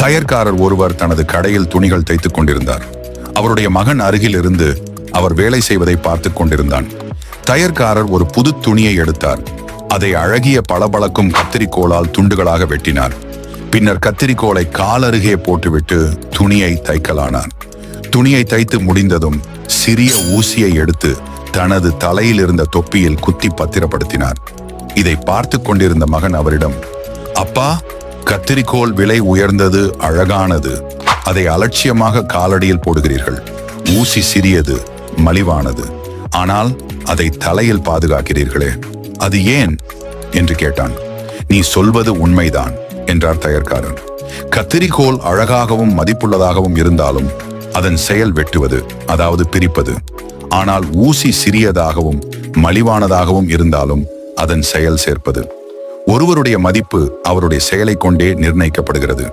தையற்காரர் ஒருவர் தனது கடையில் துணிகள் தைத்துக் கொண்டிருந்தார். அவருடைய மகன் அருகில் இருந்து அவர் வேலை செய்வதை பார்த்து கொண்டிருந்தான். தையற்காரர் ஒரு புது துணியை எடுத்தார். அதை அழகிய பளபளக்கும் கத்திரிக்கோளால் துண்டுகளாக வெட்டினார். பின்னர் கத்திரிக்கோளை கால் அருகே போட்டுவிட்டு துணியை தைக்கலானார். துணியை தைத்து முடிந்ததும் சிறிய ஊசியை எடுத்து தனது தலையில் இருந்த தொப்பியில் குத்தி பத்திரப்படுத்தினார். இதை பார்த்து கொண்டிருந்த மகன் அவரிடம், அப்பா, கத்திரிக்கோள் விலை உயர்ந்தது, அழகானது. அதை அலட்சியமாக காலடியில் போடுகிறீர்கள். ஊசி சிறியது, மலிவானது. ஆனால் அதை தலையில் பாதுகாக்கிறீர்களே, அது ஏன் என்று கேட்டான். நீ சொல்வது உண்மைதான் என்றார் தையற்காரன். கத்திரிக்கோள் அழகாகவும் மதிப்புள்ளதாகவும் இருந்தாலும் அதன் செயல் வெட்டுவது, அதாவது பிரிப்பது. ஆனால் ஊசி சிறியதாகவும் மலிவானதாகவும் இருந்தாலும் அதன் செயல் சேர்ப்பது. ஒருவருடைய மதிப்பு அவருடைய செயலை கொண்டே நிர்ணயிக்கப்படுகிறது.